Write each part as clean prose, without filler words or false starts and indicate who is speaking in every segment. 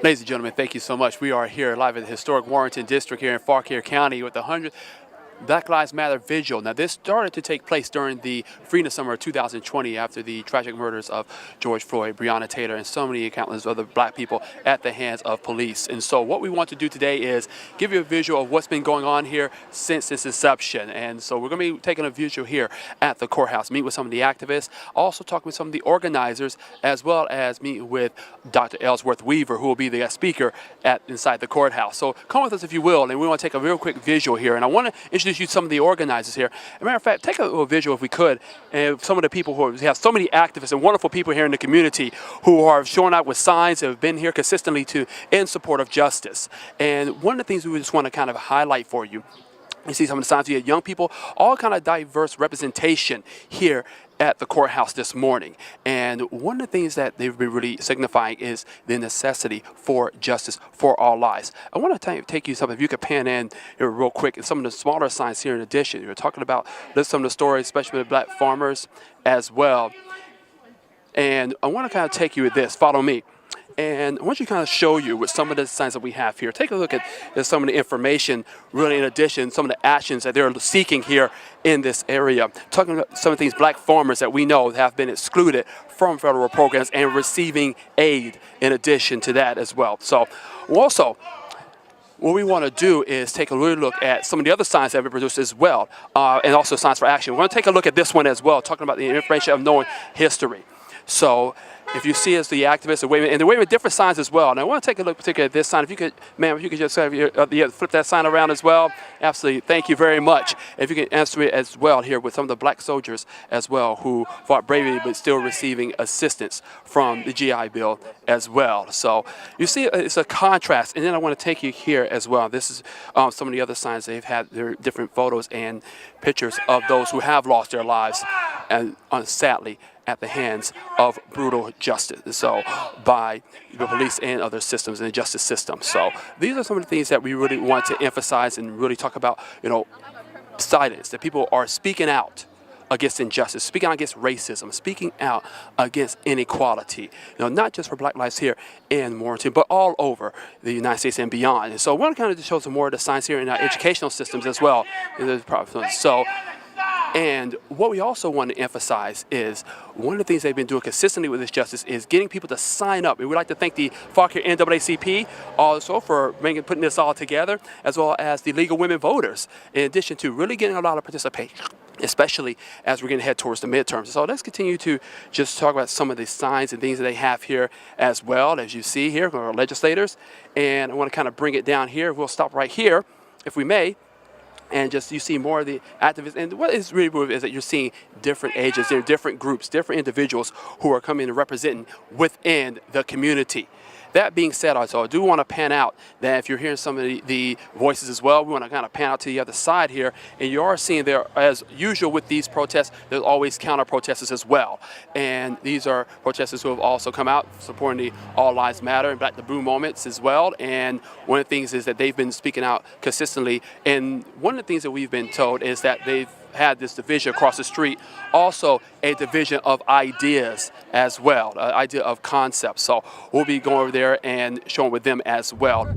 Speaker 1: Ladies and gentlemen, thank you so much. We are here live at the historic Warrenton district here in Fauquier County with the 100th Black Lives Matter Vigil. Now, this started to take place during the Freedom Summer of 2020 after the tragic murders of George Floyd, Breonna Taylor, and so many countless other black people at the hands of police. And so what we want to do today is give you a visual of what's been going on here since its inception. And so we're going to be taking a visual here at the courthouse, meet with some of the activists, also talk with some of the organizers, as well as meet with Dr. Ellsworth Weaver, who will be the guest speaker inside the courthouse. So come with us if you will, and we want to take a real quick visual here. And I want to introduce you to some of the organizers here. As a matter of fact, take a little visual if we could, and some of the people who have so many activists and wonderful people here in the community who are showing up with signs and have been here consistently in support of justice. And one of the things we just want to kind of highlight for you, you see some of the signs. You had young people, all kind of diverse representation here at the courthouse this morning. And one of the things that they've been really signifying is the necessity for justice for all lives. I want to take you something, if you could pan in here real quick, and some of the smaller signs here in addition. You're talking about some of the stories, especially with black farmers as well. And I want to kind of take you with this. Follow me. And I want you to kind of show you with some of the signs that we have here. Take a look at some of the information, really in addition, some of the actions that they're seeking here in this area. Talking about some of these black farmers that we know have been excluded from federal programs and receiving aid in addition to that as well. So also, what we want to do is take a little look at some of the other signs that have been produced as well, and also signs for action. We're going to take a look at this one as well, talking about the information of knowing history. So if you see as the activists, and they're waving different signs as well. And I want to take a look particularly at this sign. If you could, ma'am, if you could just flip that sign around as well. Absolutely. Thank you very much. If you can answer it as well here with some of the black soldiers as well who fought bravely but still receiving assistance from the GI Bill as well. So you see it's a contrast. And then I want to take you here as well. This is some of the other signs. They've had their different photos and pictures of those who have lost their lives, and sadly, at the hands of brutal justice, so by the police and other systems in the justice system. So these are some of the things that we really want to emphasize and really talk about, silence, that people are speaking out against injustice, speaking out against racism, speaking out against inequality, not just for black lives here in Warrenton, but all over the United States and beyond. And so I want to kind of show some more of the signs here in our educational systems as well. And what we also want to emphasize is one of the things they've been doing consistently with this justice is getting people to sign up. And we'd like to thank the Fauquier NAACP also for putting this all together, as well as the League of Women Voters, in addition to really getting a lot of participation, especially as we're going to head towards the midterms. So let's continue to just talk about some of the signs and things that they have here as well, as you see here, our legislators. And I want to kind of bring it down here. We'll stop right here, if we may. And just you see more of the activists. And what is really moving is that you're seeing different ages, there are different groups, different individuals who are coming and representing within the community. That being said, also, I do want to pan out that if you're hearing some of the voices as well, we want to kind of pan out to the other side here. And you are seeing there, as usual with these protests, there's always counter-protesters as well. And these are protesters who have also come out supporting the All Lives Matter and Black the Blue moments as well. And one of the things is that they've been speaking out consistently. And one of the things that we've been told is that they've had this division across the street, also a division of ideas as well, an idea of concepts. So we'll be going over there and showing with them as well.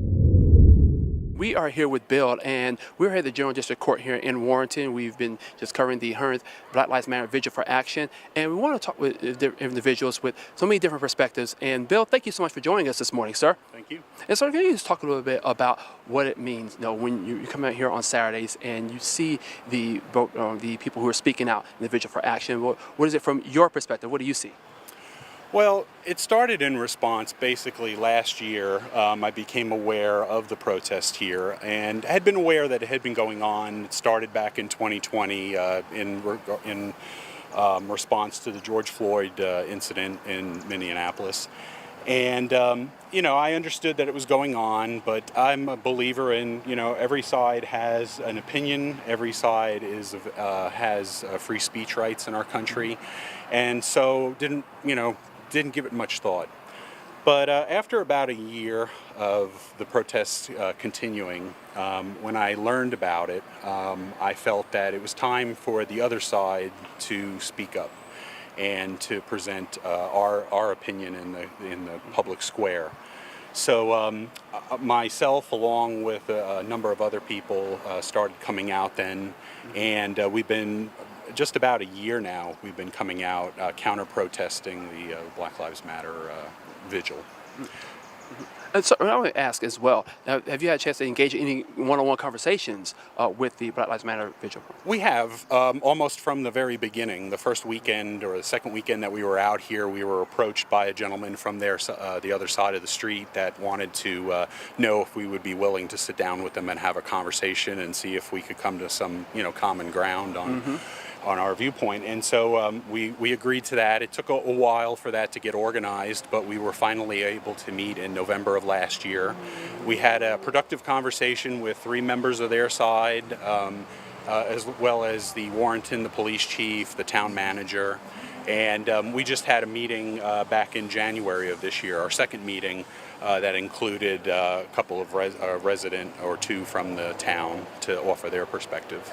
Speaker 1: We are here with Bill, and we're here at the General District Court here in Warrenton. We've been just covering the 100th Black Lives Matter Vigil for Action, and we want to talk with individuals with so many different perspectives. And Bill, thank you so much for joining us this morning, sir.
Speaker 2: Thank you.
Speaker 1: And so can you just talk a little bit about what it means, when you come out here on Saturdays and you see the people who are speaking out in the Vigil for Action? What is it from your perspective? What do you see?
Speaker 2: Well, it started in response basically last year. I became aware of the protest here and had been aware that it had been going on. It started back in 2020 in response to the George Floyd incident in Minneapolis. And, I understood that it was going on, but I'm a believer in, every side has an opinion. Every side has free speech rights in our country. And so didn't give it much thought. But after about a year of the protests continuing, when I learned about it, I felt that it was time for the other side to speak up and to present our opinion in the public square. So myself, along with a number of other people, started coming out then, and we've been just about a year now. We've been coming out counter-protesting the Black Lives Matter vigil.
Speaker 1: And so I want to ask as well, have you had a chance to engage in any one-on-one conversations with the Black Lives Matter Vigil?
Speaker 2: We have, almost from the very beginning. The first weekend or the second weekend that we were out here, we were approached by a gentleman from the other side of the street that wanted to know if we would be willing to sit down with them and have a conversation and see if we could come to some, common ground on our viewpoint. And so we agreed to that. It took a while for that to get organized, but we were finally able to meet in November of last year. We had a productive conversation with 3 members of their side, as well as the Warrenton, the police chief, the town manager. And we just had a meeting back in January of this year, our second meeting, that included a couple of resident or 2 from the town to offer their perspective.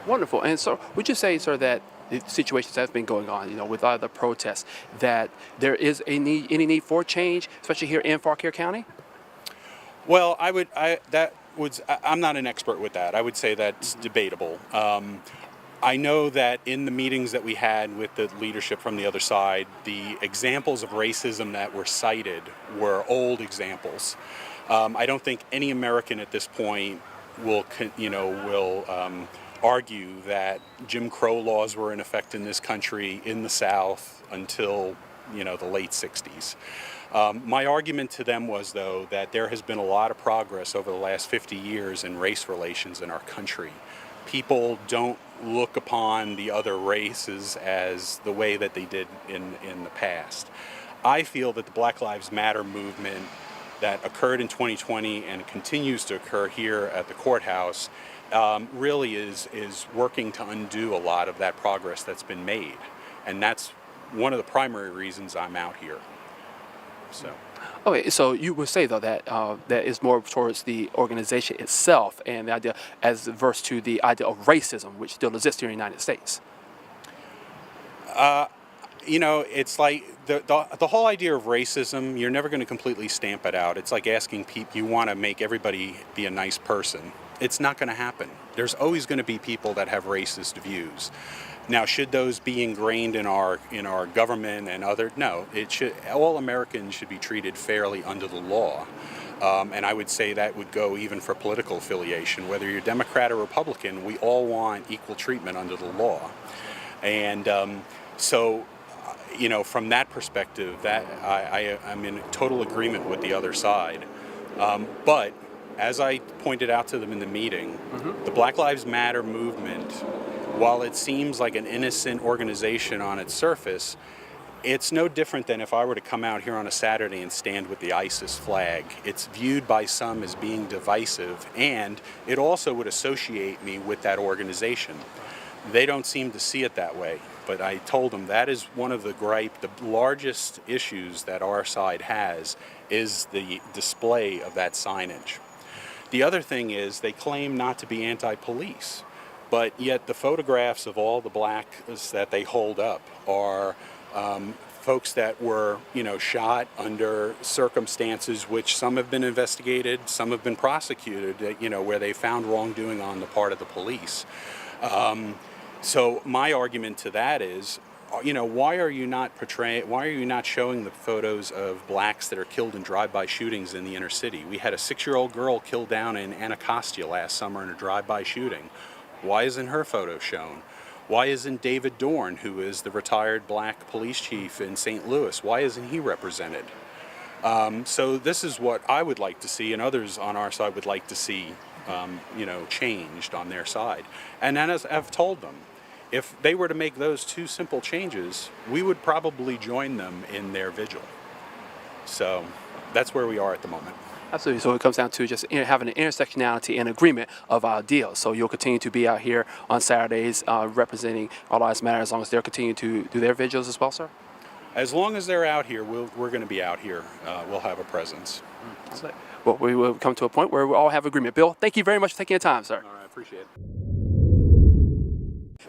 Speaker 1: Wonderful. And so would you say, sir, that the situations that have been going on, with all the protests, that there is any need for change, especially here in Fauquier County?
Speaker 2: Well, I'm not an expert with that. I would say that's debatable. I know that in the meetings that we had with the leadership from the other side, the examples of racism that were cited were old examples. I don't think any American at this point will argue that Jim Crow laws were in effect in this country in the South until the late 60s. My argument to them was, though, that there has been a lot of progress over the last 50 years in race relations in our country. People don't look upon the other races as the way that they did in the past. I feel that the Black Lives Matter movement that occurred in 2020 and continues to occur here at the courthouse really is working to undo a lot of that progress that's been made. And that's one of the primary reasons I'm out here. So.
Speaker 1: Okay, so you would say, though, that that is more towards the organization itself and the idea as versus to the idea of racism, which still exists here in the United States.
Speaker 2: It's like the whole idea of racism, you're never going to completely stamp it out. It's like asking people, you want to make everybody be a nice person. It's not going to happen. There's always going to be people that have racist views. Now, should those be ingrained in our government and other? No, all Americans should be treated fairly under the law. And I would say that would go even for political affiliation. Whether you're Democrat or Republican, we all want equal treatment under the law. And from that perspective, that I'm in total agreement with the other side. But as I pointed out to them in the meeting, the Black Lives Matter movement, while it seems like an innocent organization on its surface, it's no different than if I were to come out here on a Saturday and stand with the ISIS flag. It's viewed by some as being divisive, and it also would associate me with that organization. They don't seem to see it that way, but I told them that is one of the largest issues that our side has is the display of that signage. The other thing is they claim not to be anti-police, but yet the photographs of all the blacks that they hold up are folks that were, shot under circumstances which some have been investigated, some have been prosecuted, where they found wrongdoing on the part of the police. So my argument to that is, why are you not showing the photos of blacks that are killed in drive-by shootings in the inner city? We had a 6-year-old girl killed down in Anacostia last summer in a drive-by shooting. Why isn't her photo shown? Why isn't David Dorn, who is the retired black police chief in St. Louis, why isn't he represented? So this is what I would like to see, and others on our side would like to see, changed on their side. And then, as I've told them, if they were to make those 2 simple changes, we would probably join them in their vigil. So that's where we are at the moment.
Speaker 1: Absolutely. So it comes down to just having an intersectionality and agreement of ideals. So you'll continue to be out here on Saturdays representing All Lives Matter as long as they're continuing to do their vigils as well, sir?
Speaker 2: As long as they're out here, we're going to be out here. We'll have a presence.
Speaker 1: Well, we will come to a point where we all have agreement. Bill, thank you very much for taking the time, sir.
Speaker 2: All right, I appreciate it.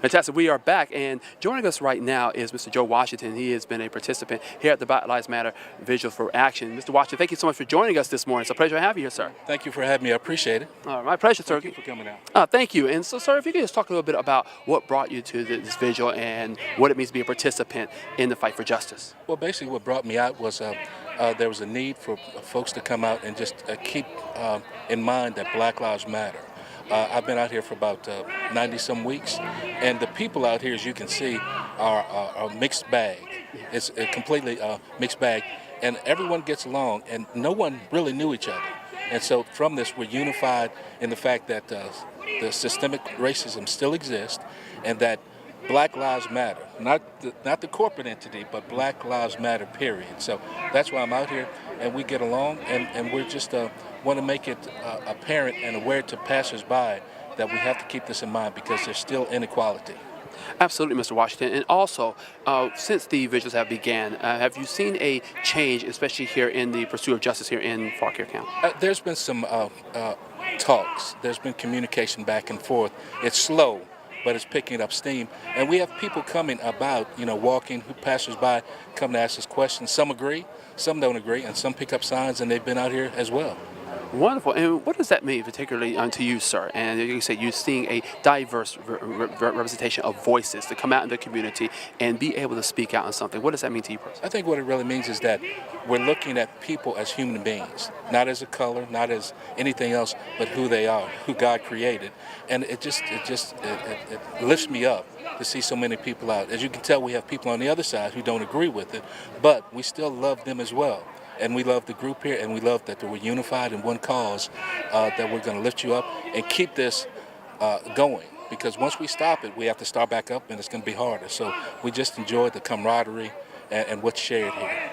Speaker 1: Fantastic. We are back, and joining us right now is Mr. Joe Washington. He has been a participant here at the Black Lives Matter Vigil for Action. Mr. Washington, thank you so much for joining us this morning. It's a pleasure to have you here, sir.
Speaker 3: Thank you for having me. I appreciate it.
Speaker 1: My pleasure, sir.
Speaker 3: Thank you for coming out.
Speaker 1: Thank you. And so, sir, if you could just talk a little bit about what brought you to this vigil and what it means to be a participant in the fight for justice.
Speaker 3: Well, basically what brought me out was there was a need for folks to come out and just keep in mind that Black Lives Matter. I've been out here for about 90-some weeks, and the people out here, as you can see, are a mixed bag. It's a completely mixed bag, and everyone gets along, and no one really knew each other. And so from this, we're unified in the fact that the systemic racism still exists, and that Black Lives Matter, not the corporate entity, but Black Lives Matter, period. So that's why I'm out here, and we get along, and we're just want to make it apparent and aware to passersby that we have to keep this in mind because there's still inequality.
Speaker 1: Absolutely, Mr. Washington. And also, since the vigils have began, have you seen a change, especially here in the pursuit of justice here in Fauquier County?
Speaker 3: There's been some talks. There's been communication back and forth. It's slow, but it's picking up steam. And we have people coming about, walking, who passersby come to ask us questions. Some agree, some don't agree, and some pick up signs, and they've been out here as well.
Speaker 1: Wonderful. And what does that mean, particularly to you, sir? And you say you're seeing a diverse representation of voices to come out in the community and be able to speak out on something. What does that mean to you personally?
Speaker 3: I think what it really means is that we're looking at people as human beings, not as a color, not as anything else, but who they are, who God created. And it lifts me up to see so many people out. As you can tell, we have people on the other side who don't agree with it, but we still love them as well. And we love the group here, and we love that we're unified in one cause, that we're going to lift you up and keep this going. Because once we stop it, we have to start back up, and it's going to be harder. So we just enjoy the camaraderie and what's shared here.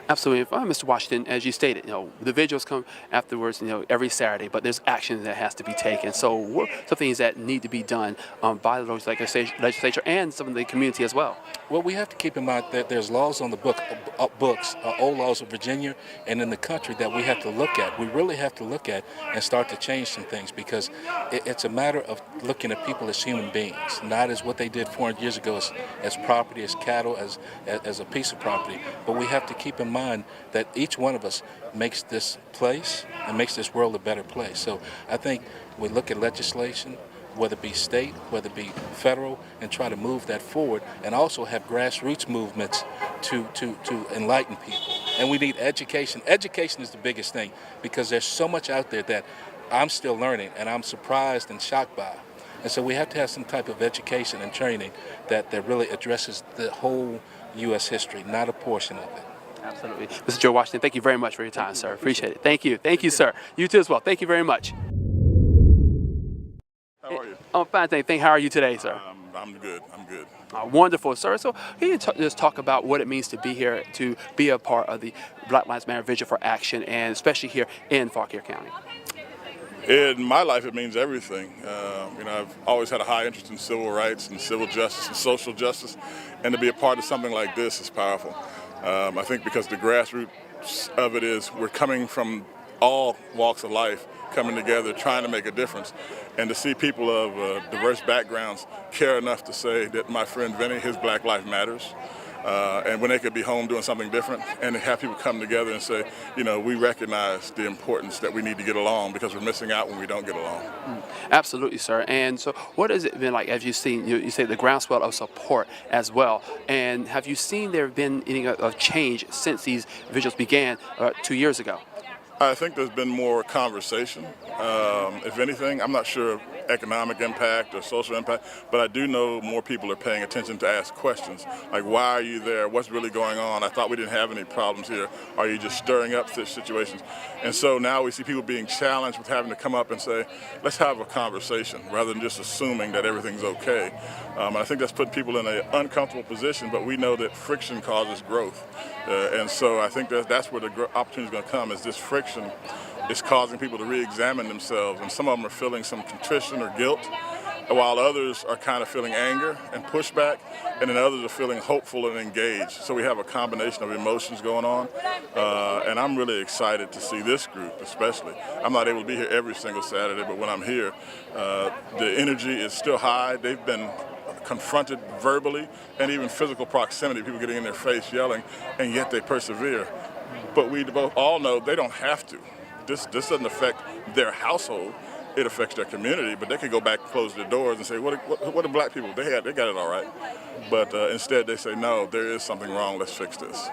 Speaker 1: Absolutely. Mr. Washington, as you stated, the vigils come afterwards, every Saturday, but there's action that has to be taken. So what are some things that need to be done by the legislature and some of the community as well?
Speaker 3: Well, we have to keep in mind that there's laws on the books, old laws of Virginia and in the country that we have to look at. We really have to look at and start to change some things because it's a matter of looking at people as human beings, not as what they did 400 years ago as property, as cattle, as a piece of property. But we have to keep in mind that each one of us makes this place and makes this world a better place. So I think we look at legislation, whether it be state, whether it be federal, and try to move that forward, and also have grassroots movements to enlighten people. And we need education. Education is the biggest thing because there's so much out there that I'm still learning, and I'm surprised and shocked by. And so we have to have some type of education and training that really addresses the whole U.S. history, not a portion of it.
Speaker 1: Absolutely. Mr. Joe Washington, thank you very much for your time, sir. Appreciate it. Thank you. Thank you, sir. You too as well. Thank you very much.
Speaker 4: How are you?
Speaker 1: I'm fine, thank you. How are you today, sir?
Speaker 4: I'm good. I'm good.
Speaker 1: Wonderful, sir. So can you just talk about what it means to be here, to be a part of the Black Lives Matter Vigil for Action, and especially here in Fauquier County?
Speaker 4: In my life, it means everything. I've always had a high interest in civil rights and civil justice and social justice, and to be a part of something like this is powerful. I think because the grassroots of it is we're coming from all walks of life, coming together, trying to make a difference. And to see people of diverse backgrounds care enough to say that my friend Vinny, his Black Life Matters, and when they could be home doing something different, and to have people come together and say, we recognize the importance that we need to get along because we're missing out when we don't get along.
Speaker 1: Absolutely, sir. And so what has it been like, as you've seen, you say the groundswell of support as well, and have you seen there have been any of change since these vigils began 2 years ago?
Speaker 4: I think there's been more conversation. If anything, I'm not sure of economic impact or social impact, but I do know more people are paying attention to ask questions, like why are you there? What's really going on? I thought we didn't have any problems here. Are you just stirring up such situations? And so now we see people being challenged with having to come up and say, let's have a conversation rather than just assuming that everything's okay. And I think that's putting people in an uncomfortable position, but we know that friction causes growth. And so I think that's where the opportunity is going to come, is this friction is causing people to re-examine themselves, and some of them are feeling some contrition or guilt, while others are kind of feeling anger and pushback, and then others are feeling hopeful and engaged. So we have a combination of emotions going on, and I'm really excited to see this group especially. I'm not able to be here every single Saturday, but when I'm here, the energy is still high. They've been confronted verbally and even physical proximity, people getting in their face yelling, and yet they persevere. But we both all know they don't have to. This doesn't affect their household. It affects their community, but they could go back, close their doors, and say, "What are black people? They got it all right." But instead, they say, "No, there is something wrong. Let's fix this."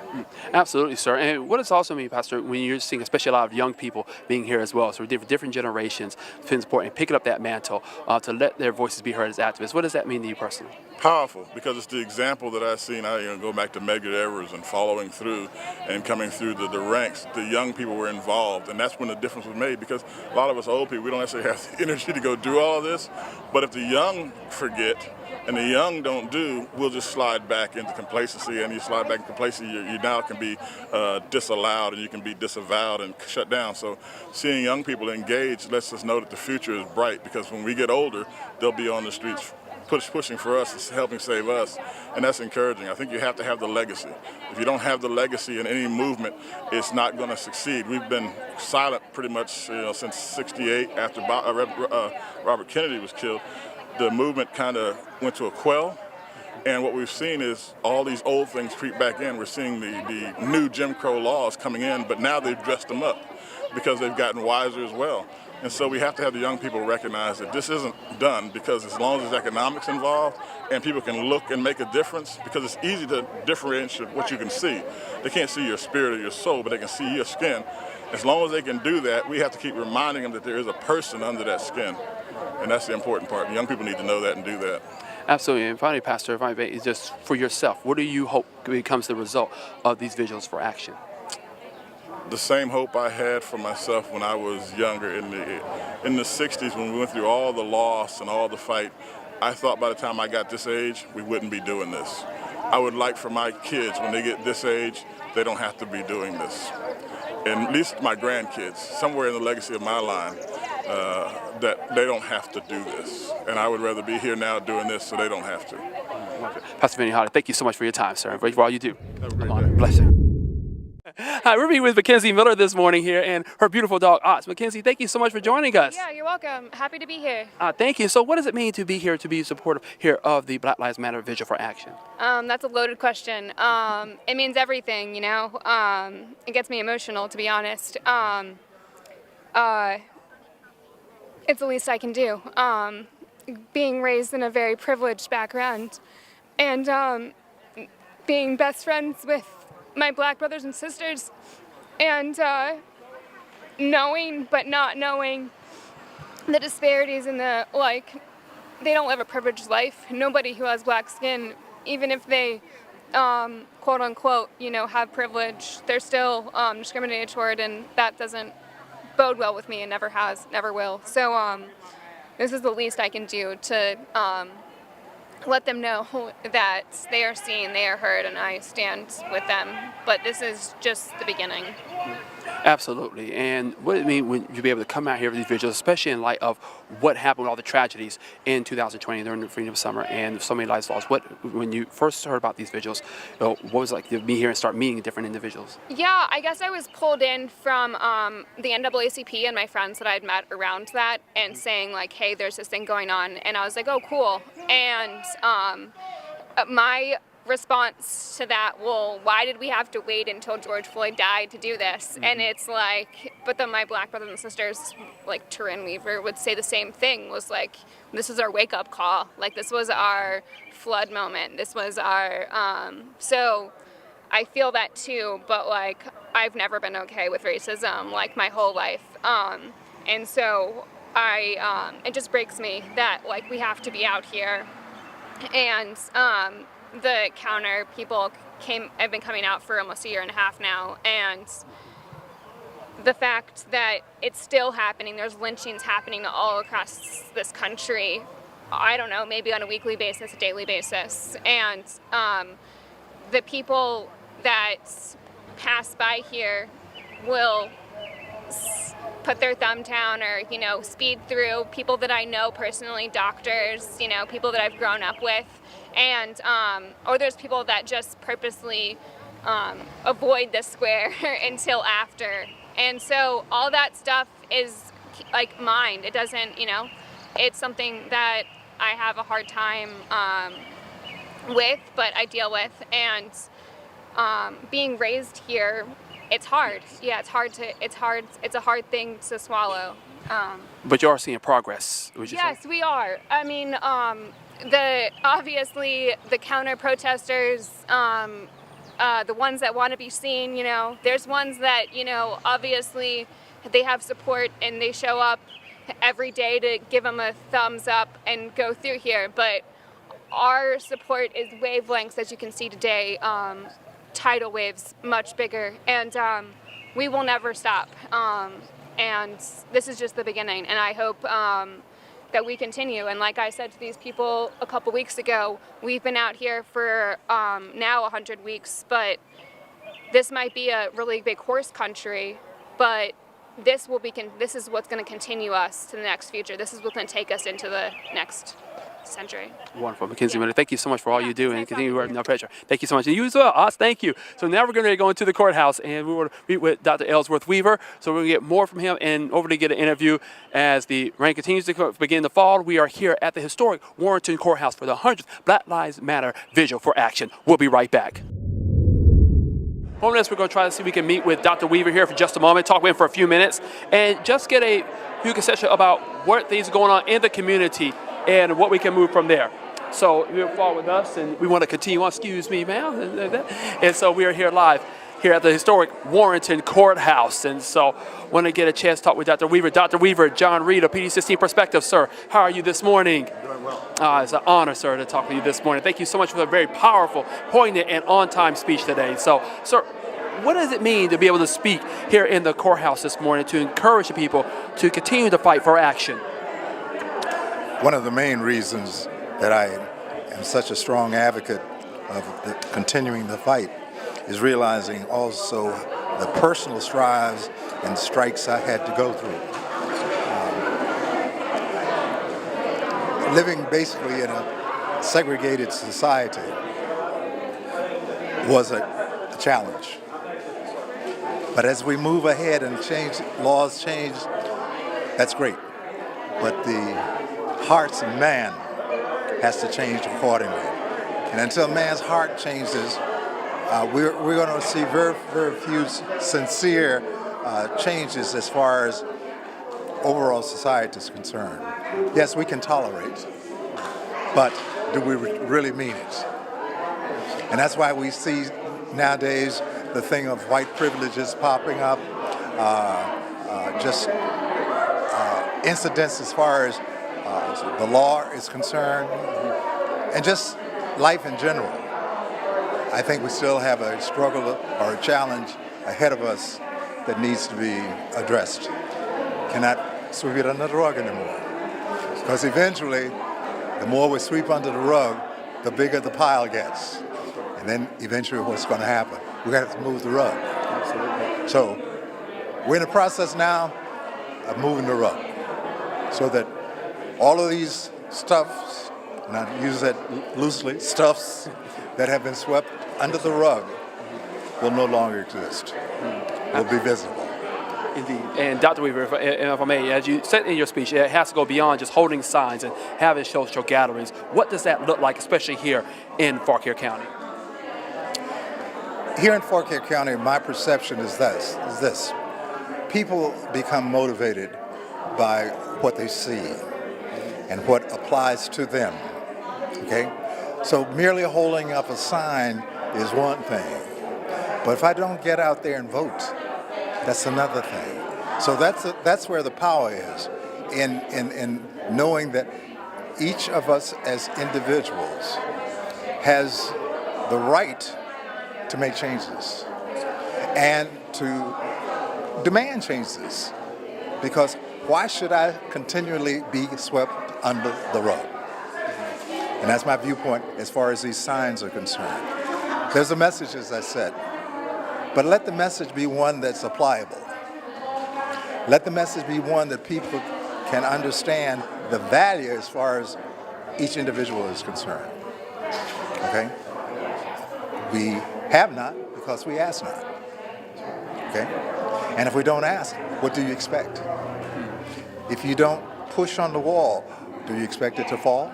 Speaker 1: Absolutely, sir. And what does also mean, Pastor, when you're seeing especially a lot of young people being here as well, so different generations, it's important, and picking up that mantle to let their voices be heard as activists. What does that mean to you personally?
Speaker 4: Powerful, because it's the example that I've seen. I go back to Medgar Evers and following through and coming through the ranks. The young people were involved, and that's when the difference was made, because a lot of us old people, we don't necessarily have the energy to go do all of this. But if the young forget and the young don't do, we'll just slide back into complacency, and you slide back into complacency, you now can be disallowed, and you can be disavowed and shut down. So seeing young people engaged lets us know that the future is bright, because when we get older, they'll be on the streets pushing for us, helping save us, and that's encouraging. I think you have to have the legacy. If you don't have the legacy in any movement, it's not going to succeed. We've been silent pretty much since '68 after Robert Kennedy was killed. The movement kind of went to a quell, and what we've seen is all these old things creep back in. We're seeing the new Jim Crow laws coming in, but now they've dressed them up because they've gotten wiser as well. And so we have to have the young people recognize that this isn't done, because as long as there's economics involved and people can look and make a difference, because it's easy to differentiate what you can see. They can't see your spirit or your soul, but they can see your skin. As long as they can do that, we have to keep reminding them that there is a person under that skin. And that's the important part. The young people need to know that and do that.
Speaker 1: Absolutely. And finally, Pastor, if I may, just for yourself, what do you hope becomes the result of these vigils for action?
Speaker 4: The same hope I had for myself when I was younger in the 60s, when we went through all the loss and all the fight. I thought by the time I got this age, we wouldn't be doing this. I would like for my kids, when they get this age, they don't have to be doing this. And at least my grandkids, somewhere in the legacy of my line, that they don't have to do this. And I would rather be here now doing this so they don't have to.
Speaker 1: Pastor Vinny Hardy, thank you so much for your time, sir, and for all you do.
Speaker 4: Have a great day.
Speaker 1: Bless you. Hi, we're meeting with Mackenzie Miller this morning here and her beautiful dog, Oz. Mackenzie, thank you so much for joining us.
Speaker 5: Yeah, you're welcome. Happy to be here.
Speaker 1: Thank you. So what does it mean to be here, to be supportive here of the Black Lives Matter Vigil for Action?
Speaker 5: That's a loaded question. It means everything, you know. It gets me emotional, to be honest. It's the least I can do. Being raised in a very privileged background and being best friends with my black brothers and sisters, and knowing but not knowing the disparities in the, they don't live a privileged life. Nobody who has black skin, even if they quote unquote, have privilege, they're still discriminated toward, and that doesn't bode well with me, and never has, never will. So this is the least I can do to let them know that they are seen, they are heard, and I stand with them. But this is just the beginning.
Speaker 1: Absolutely. And what does it mean when you be able to come out here for these vigils, especially in light of what happened with all the tragedies in 2020 during the Freedom Summer and so many lives lost? When you first heard about these vigils, what was it like to be here and start meeting different individuals?
Speaker 5: Yeah, I guess I was pulled in from the NAACP and my friends that I'd met around that, and saying hey, there's this thing going on, and I was like, oh, cool. And my response to that, well, why did we have to wait until George Floyd died to do this? And it's but then my black brothers and sisters, like Turin Weaver, would say the same thing, was this is our wake-up call. This was our flood moment. This was our, so I feel that too, but I've never been okay with racism, my whole life. And so it just breaks me that, we have to be out here. And the counter people have been coming out for almost a year and a half now, and the fact that it's still happening, there's lynchings happening all across this country, I don't know, maybe on a weekly basis, a daily basis, and the people that pass by here will put their thumb down or, speed through, people that I know personally, doctors, people that I've grown up with, and or there's people that just purposely avoid the square until after. And so all that stuff is mind. It doesn't, it's something that I have a hard time with, but I deal with. And being raised here, it's hard. Yeah, it's hard. It's a hard thing to swallow.
Speaker 1: But you are seeing progress, would you say?
Speaker 5: Yes, we are. I mean, obviously the counter protesters, the ones that want to be seen, there's ones that, obviously they have support and they show up every day to give them a thumbs up and go through here. But our support is wavelengths, as you can see today, tidal waves, much bigger. And we will never stop. And this is just the beginning. And I hope that we continue. And like I said to these people a couple weeks ago, we've been out here for now 100 weeks, but this might be a really big horse country, but this is what's going to continue us to the next future. This is what's going to take us into the next century.
Speaker 1: Wonderful. Mackenzie Miller, thank you so much for all you do, and
Speaker 5: nice
Speaker 1: continue
Speaker 5: talking
Speaker 1: working
Speaker 5: to you.
Speaker 1: under pressure. Thank you so much. And you as well, Oz, thank you. So now we're going to go into the courthouse, and we will meet with Dr. Ellsworth Weaver. So we're going to get more from him and over to get an interview as the rain continues to begin to fall. We are here at the historic Warrenton Courthouse for the 100th Black Lives Matter Vigil for Action. We'll be right back. On this, we're going to try to see if we can meet with Dr. Weaver here for just a moment, talk with him for a few minutes, and just get a few concessions about what things are going on in the community and what we can move from there. So you'll follow with us, and we want to continue on. Excuse me, ma'am. And so we are here live here at the historic Warrenton Courthouse. And so want to get a chance to talk with Dr. Weaver. Dr. Weaver, John Reid of PD16 Perspective, sir. How are you this morning?
Speaker 6: Doing well.
Speaker 1: It's an honor, sir, to talk with you this morning. Thank you so much for a very powerful, poignant, and on-time speech today. So, sir, what does it mean to be able to speak here in the courthouse this morning to encourage the people to continue to fight for action?
Speaker 6: One of the main reasons that I am such a strong advocate of continuing the fight is realizing also the personal strives and strikes I had to go through. Living basically in a segregated society was a challenge. But as we move ahead and laws change, that's great. But the hearts of man has to change accordingly. And until man's heart changes, we're going to see very, very few sincere changes as far as overall society is concerned. Yes, we can tolerate, but do we really mean it? And that's why we see nowadays the thing of white privileges popping up, just incidents as far as the law is concerned, and just life in general. I think we still have a struggle or a challenge ahead of us that needs to be addressed. Cannot sweep it under the rug anymore. Because eventually, the more we sweep under the rug, the bigger the pile gets. And then eventually what's going to happen? We're going to have to move the rug.
Speaker 1: Absolutely.
Speaker 6: So we're in the process now of moving the rug so that all of these stuffs, and I use that loosely, stuffs that have been swept under the rug will no longer exist, will be visible.
Speaker 1: Indeed. And Dr. Weaver, if I may, as you said in your speech, it has to go beyond just holding signs and having social gatherings. What does that look like, especially here in Fauquier County?
Speaker 6: Here in Fauquier County, my perception is this. People become motivated by what they see and what applies to them, okay? So merely holding up a sign is one thing. But if I don't get out there and vote, that's another thing. So that's where the power is, in knowing that each of us as individuals has the right to make changes and to demand changes. Because why should I continually be swept under the rug? And that's my viewpoint as far as these signs are concerned. There's a message, as I said, but let the message be one that's applicable. Let the message be one that people can understand the value as far as each individual is concerned. Okay? We have not because we ask not. Okay? And if we don't ask, what do you expect? If you don't push on the wall, do you expect it to fall?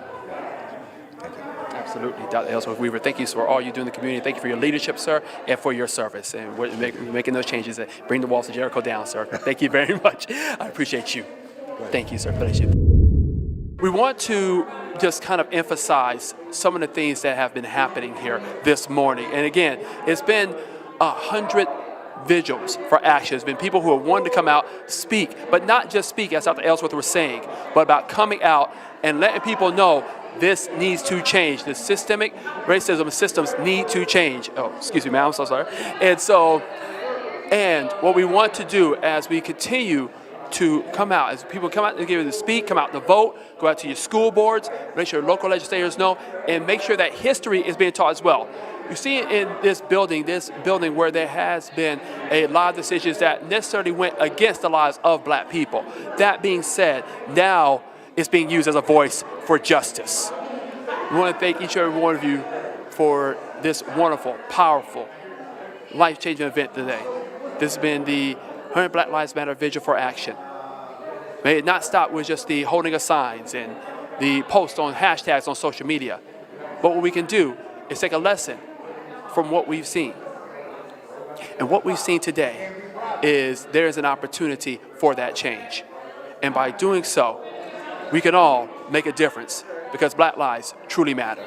Speaker 1: Absolutely, Dr. Ellsworth Weaver. Thank you for all you do in the community. Thank you for your leadership, sir, and for your service. And we're making those changes that bring the walls of Jericho down, sir. Thank you very much. I appreciate you. Thank you, sir. Bless you. We want to just kind of emphasize some of the things that have been happening here this morning. And again, it's been 100 vigils for action. It's been people who have wanted to come out, speak, but not just speak, as Dr. Ellsworth was saying, but about coming out and letting people know this needs to change. The systemic racism systems need to change. Oh, excuse me, ma'am, I'm so sorry. And what we want to do as we continue to come out, as people come out and give you to speak, come out to vote, go out to your school boards, make sure local legislators know, and make sure that history is being taught as well. You see in this building where there has been a lot of decisions that necessarily went against the lives of black people. That being said, now it's being used as a voice for justice. We want to thank each and every one of you for this wonderful, powerful, life-changing event today. This has been the 100 Black Lives Matter Vigil for Action. May it not stop with just the holding of signs and the posts on hashtags on social media. But what we can do is take a lesson from what we've seen. And what we've seen today is there is an opportunity for that change. And by doing so, we can all make a difference because Black lives truly matter.